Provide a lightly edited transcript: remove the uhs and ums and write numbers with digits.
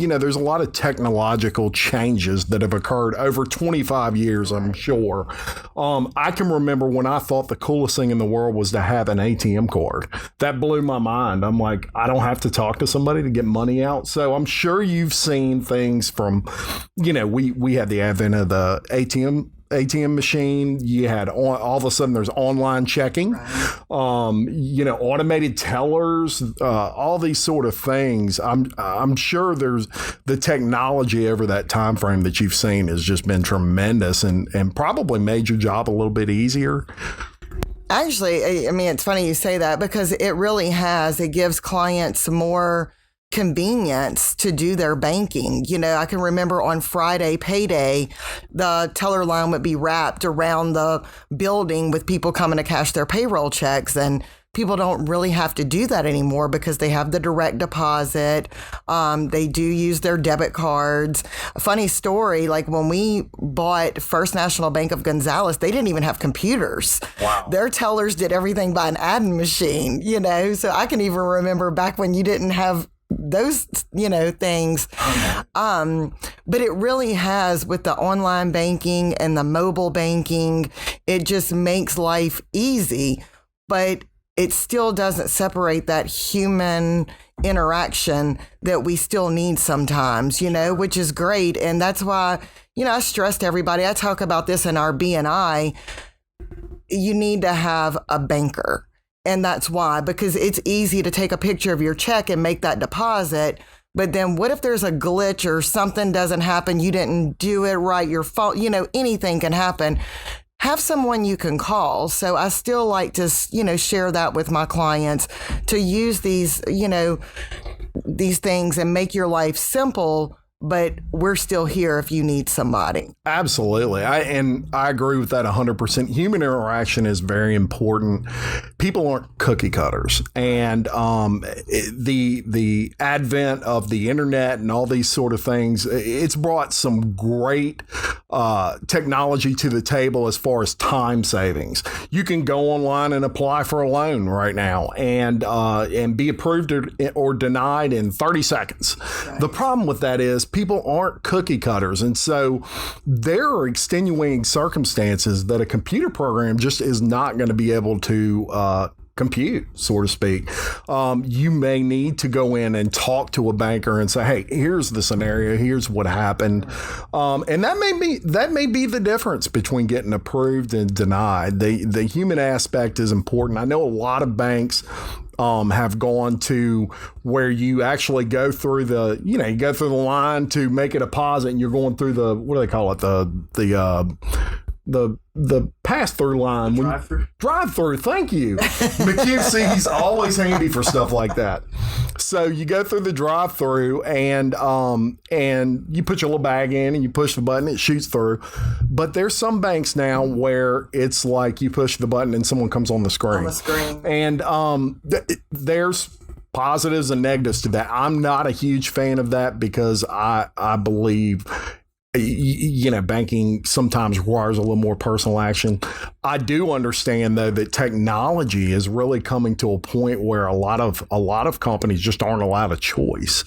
there's a lot of technological changes that have occurred over 25 years, I'm sure. I can remember when I thought the coolest thing in the world was to have an ATM card. That blew my mind. I'm like, I don't have to talk to somebody to get money out. So I'm sure you've seen things from, we had the advent of the ATM machine. You had all of a sudden there's online checking, right. Automated tellers, all these sort of things. I'm sure there's the technology over that time frame that you've seen has just been tremendous and probably made your job a little bit easier. Actually, I mean, it's funny you say that because it really has. It gives clients more convenience to do their banking. I can remember on Friday payday, the teller line would be wrapped around the building with people coming to cash their payroll checks, and people don't really have to do that anymore because they have the direct deposit. They do use their debit cards. A funny story, like when we bought First National Bank of Gonzales, they didn't even have computers. Wow. Their tellers did everything by an adding machine, so I can even remember back when you didn't have those, things. But it really has, with the online banking and the mobile banking, it just makes life easy, but it still doesn't separate that human interaction that we still need sometimes, which is great. And that's why, I stressed everybody. I talk about this in our BNI. You need to have a banker. And that's why, because it's easy to take a picture of your check and make that deposit. But then what if there's a glitch or something doesn't happen? You didn't do it right. Your fault, anything can happen. Have someone you can call. So I still like to, share that with my clients to use these, these things and make your life simple. But we're still here if you need somebody. Absolutely. I agree with that 100%. Human interaction is very important. People aren't cookie cutters. And the advent of the internet and all these sort of things, it's brought some great technology to the table as far as time savings. You can go online and apply for a loan right now and be approved or denied in 30 seconds. Right. The problem with that is people aren't cookie cutters. And so there are extenuating circumstances that a computer program just is not going to be able to compute, so to speak. You may need to go in and talk to a banker and say, hey, here's the scenario. Here's what happened. And that may be the difference between getting approved and denied. The human aspect is important. I know a lot of banks have gone to where you actually go through you go through the line to make a deposit, and you're going through the, what do they call it? The pass-through line. Drive-through. Thank you. McKinsey's always handy for stuff like that. So you go through the drive-through and you put your little bag in and you push the button, it shoots through. But there's some banks now where it's like you push the button and someone comes on the screen. And there's positives and negatives to that. I'm not a huge fan of that because I believe banking sometimes requires a little more personal action. I do understand, though, that technology is really coming to a point where a lot of companies just aren't allowed a choice.